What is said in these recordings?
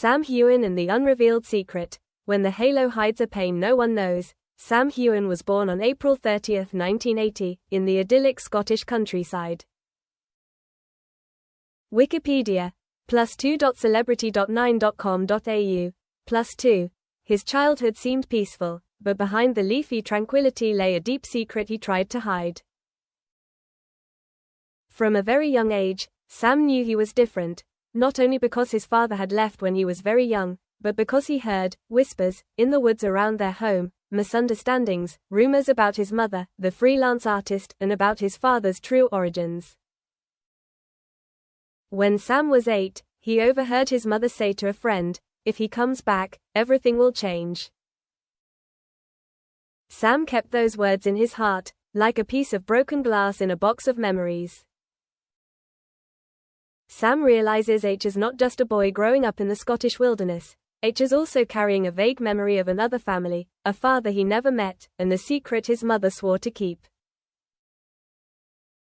Sam Heughan and the Unrevealed Secret. When the halo hides a pain no one knows, Sam Heughan was born on April 30, 1980, in the idyllic Scottish countryside. Wikipedia. +2.celebrity.9.com.au. +2. His childhood seemed peaceful, but behind the leafy tranquility lay a deep secret he tried to hide. From a very young age, Sam knew he was different, not only because his father had left when he was very young, but because he heard whispers in the woods around their home, misunderstandings, rumors about his mother, the freelance artist, and about his father's true origins. When Sam was 8, he overheard his mother say to a friend, "If he comes back, everything will change." Sam kept those words in his heart, like a piece of broken glass in a box of memories. Sam realizes H is not just a boy growing up in the Scottish wilderness. H is also carrying a vague memory of another family, a father he never met, and the secret his mother swore to keep.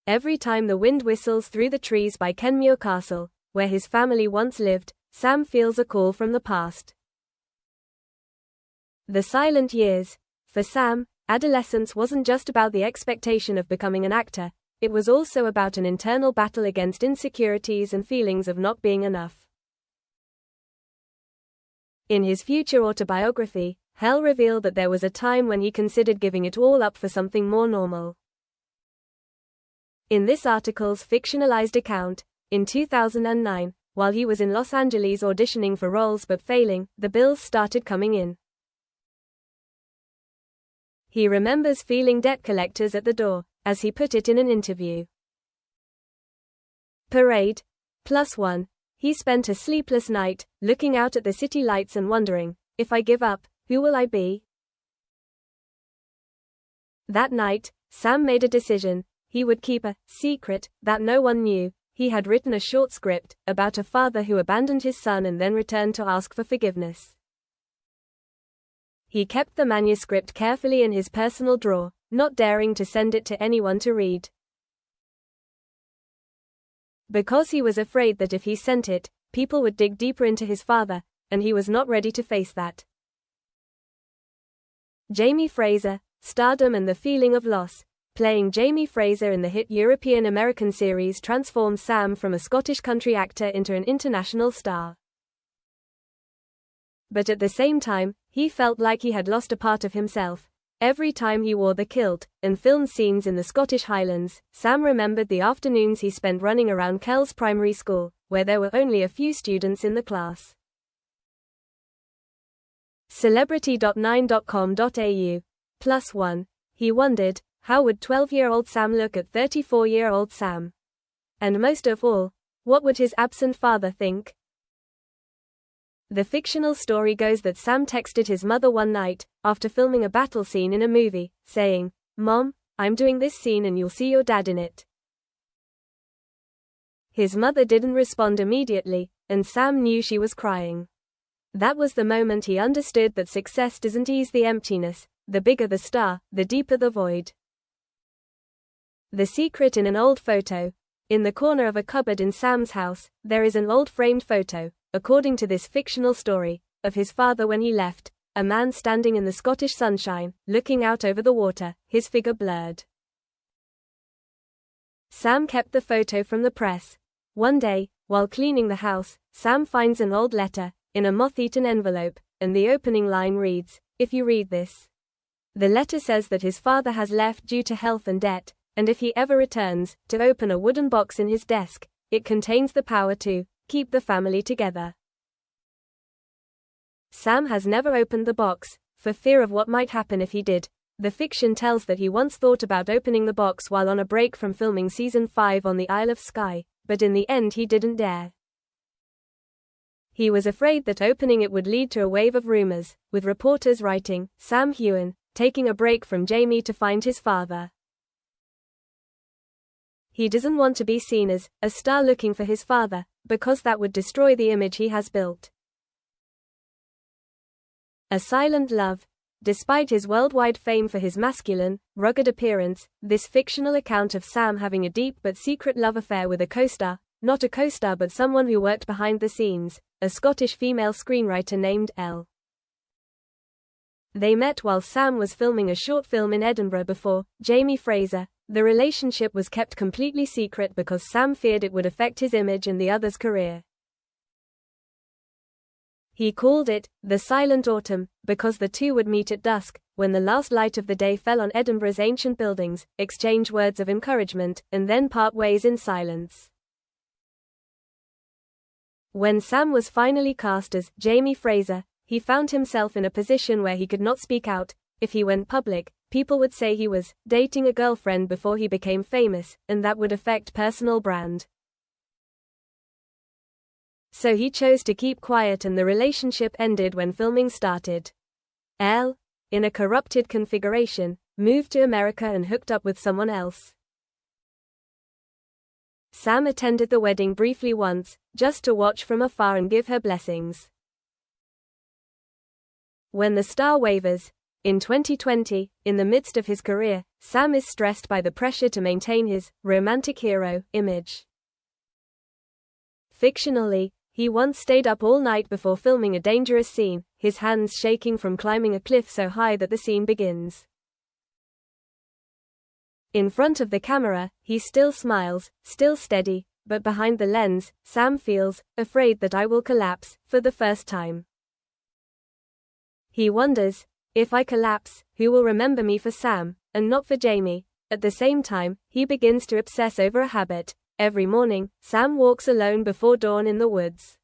Every time the wind whistles through the trees by Kenmure Castle, where his family once lived, Sam feels a call from the past. The silent years. For Sam, adolescence wasn't just about the expectation of becoming an actor, it was also about an internal battle against insecurities and feelings of not being enough. In his future autobiography, Heughan revealed that there was a time when he considered giving it all up for something more normal. In this article's fictionalized account, in 2009, while he was in Los Angeles auditioning for roles but failing, the bills started coming in. He remembers feeling debt collectors at the door, as he put it in an interview. Parade. +1. He spent a sleepless night, looking out at the city lights and wondering, if I give up, who will I be? That night, Sam made a decision. He would keep a secret that no one knew. He had written a short script about a father who abandoned his son and then returned to ask for forgiveness. He kept the manuscript carefully in his personal drawer, not daring to send it to anyone to read. Because he was afraid that if he sent it, people would dig deeper into his father, and he was not ready to face that. Jamie Fraser, stardom and the feeling of loss. Playing Jamie Fraser in the hit European-American series transformed Sam from a Scottish country actor into an international star. But at the same time, he felt like he had lost a part of himself. Every time he wore the kilt and filmed scenes in the Scottish Highlands, Sam remembered the afternoons he spent running around Kells Primary School, where there were only a few students in the class. Celebrity.9.com.au. +1. He wondered, how would 12-year-old Sam look at 34-year-old Sam? And most of all, what would his absent father think? The fictional story goes that Sam texted his mother one night, after filming a battle scene in a movie, saying, "Mom, I'm doing this scene and you'll see your dad in it." His mother didn't respond immediately, and Sam knew she was crying. That was the moment he understood that success doesn't ease the emptiness. The bigger the star, the deeper the void. The secret in an old photo. In the corner of a cupboard in Sam's house, there is an old framed photo, according to this fictional story, of his father when he left, a man standing in the Scottish sunshine, looking out over the water, his figure blurred. Sam kept the photo from the press. One day, while cleaning the house, Sam finds an old letter, in a moth-eaten envelope, and the opening line reads, "If you read this." The letter says that his father has left due to health and debt, and if he ever returns, to open a wooden box in his desk. It contains the power to keep the family together. Sam has never opened the box, for fear of what might happen if he did. The fiction tells that he once thought about opening the box while on a break from filming season 5 on the Isle of Skye, but in the end he didn't dare. He was afraid that opening it would lead to a wave of rumors, with reporters writing, "Sam Heughan, taking a break from Jamie to find his father." He doesn't want to be seen as a star looking for his father, because that would destroy the image he has built. A silent love. Despite his worldwide fame for his masculine, rugged appearance, this fictional account of Sam having a deep but secret love affair with a co-star, not a co-star but someone who worked behind the scenes, a Scottish female screenwriter named Elle. They met while Sam was filming a short film in Edinburgh before Jamie Fraser. The relationship was kept completely secret because Sam feared it would affect his image and the other's career. He called it the Silent Autumn because the two would meet at dusk, when the last light of the day fell on Edinburgh's ancient buildings, exchange words of encouragement, and then part ways in silence. When Sam was finally cast as Jamie Fraser, he found himself in a position where he could not speak out. If he went public, people would say he was dating a girlfriend before he became famous, and that would affect personal brand. So he chose to keep quiet and the relationship ended when filming started. Elle, in a corrupted configuration, moved to America and hooked up with someone else. Sam attended the wedding briefly once, just to watch from afar and give her blessings. When the star wavers, in 2020, in the midst of his career, Sam is stressed by the pressure to maintain his romantic hero image. Fictionally, he once stayed up all night before filming a dangerous scene, his hands shaking from climbing a cliff so high that the scene begins. In front of the camera, he still smiles, still steady, but behind the lens, Sam feels afraid that I will collapse for the first time. He wonders, if I collapse, who will remember me for Sam, and not for Jamie? At the same time, he begins to obsess over a habit. Every morning, Sam walks alone before dawn in the woods.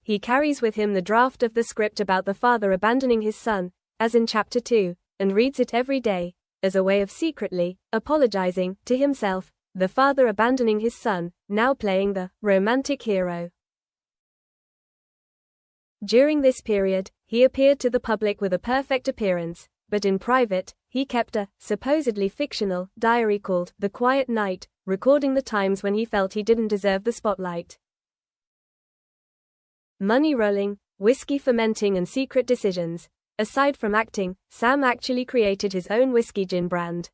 He carries with him the draft of the script about the father abandoning his son, as in Chapter 2, and reads it every day, as a way of secretly apologizing to himself, the father abandoning his son, now playing the romantic hero. During this period, he appeared to the public with a perfect appearance, but in private, he kept a, supposedly fictional, diary called The Quiet Night, recording the times when he felt he didn't deserve the spotlight. Money rolling, whiskey fermenting and secret decisions. Aside from acting, Sam actually created his own whiskey gin brand.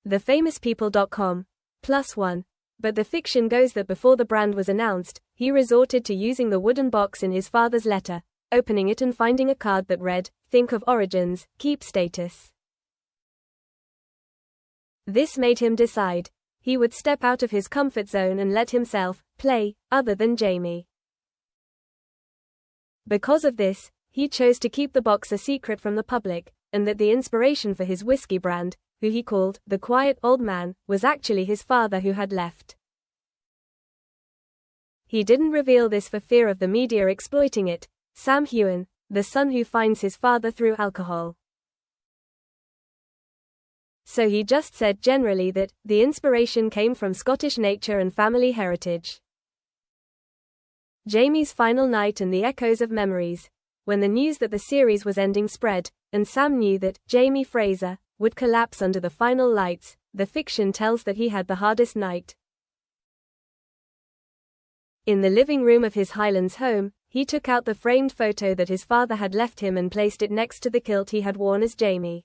TheFamousPeople.com, +1. But the fiction goes that before the brand was announced, he resorted to using the wooden box in his father's letter, opening it and finding a card that read, "Think of origins, keep status." This made him decide he would step out of his comfort zone and let himself play other than Jamie. Because of this, he chose to keep the box a secret from the public, and that the inspiration for his whiskey brand, who he called the Quiet Old Man, was actually his father who had left. He didn't reveal this for fear of the media exploiting it. Sam Heughan, the son who finds his father through alcohol. So he just said generally that the inspiration came from Scottish nature and family heritage. Jamie's final night and the echoes of memories. When the news that the series was ending spread, and Sam knew that Jamie Fraser would collapse under the final lights, the fiction tells that he had the hardest night. In the living room of his Highlands home, he took out the framed photo that his father had left him and placed it next to the kilt he had worn as Jamie.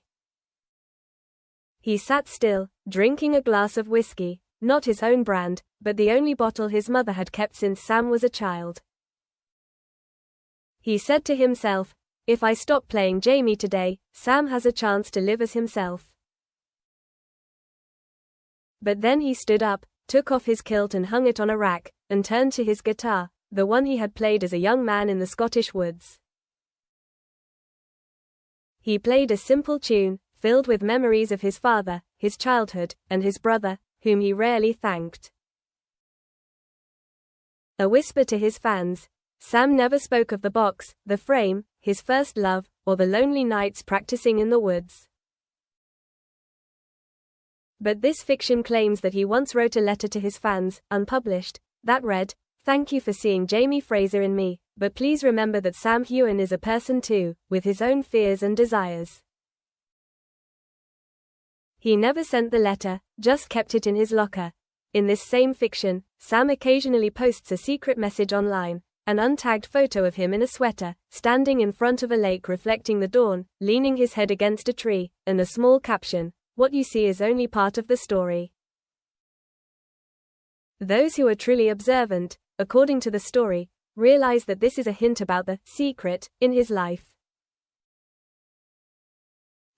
He sat still, drinking a glass of whiskey, not his own brand, but the only bottle his mother had kept since Sam was a child. He said to himself, "If I stop playing Jamie today, Sam has a chance to live as himself." But then he stood up, took off his kilt and hung it on a rack, and turned to his guitar, the one he had played as a young man in the Scottish woods. He played a simple tune, filled with memories of his father, his childhood, and his brother, whom he rarely thanked. A whisper to his fans. Sam never spoke of the box, the frame, his first love, or the lonely nights practicing in the woods. But this fiction claims that he once wrote a letter to his fans, unpublished, that read, "Thank you for seeing Jamie Fraser in me, but please remember that Sam Heughan is a person too, with his own fears and desires." He never sent the letter, just kept it in his locker. In this same fiction, Sam occasionally posts a secret message online, an untagged photo of him in a sweater, standing in front of a lake reflecting the dawn, leaning his head against a tree, and a small caption, "What you see is only part of the story." Those who are truly observant, according to the story, realize that this is a hint about the secret in his life.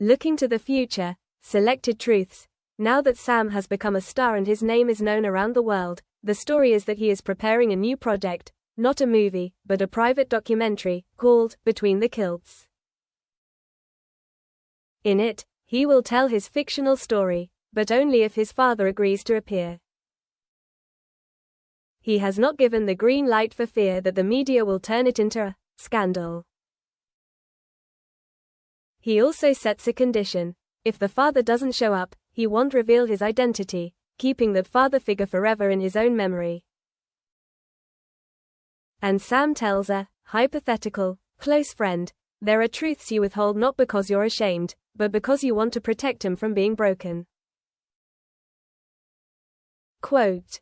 Looking to the future, selected truths. Now that Sam has become a star and his name is known around the world, the story is that he is preparing a new project, not a movie, but a private documentary, called Between the Kilts. In it, he will tell his fictional story, but only if his father agrees to appear. He has not given the green light for fear that the media will turn it into a scandal. He also sets a condition. If the father doesn't show up, he won't reveal his identity, keeping that father figure forever in his own memory. And Sam tells a hypothetical, close friend, there are truths you withhold not because you're ashamed, but because you want to protect him from being broken. Quote,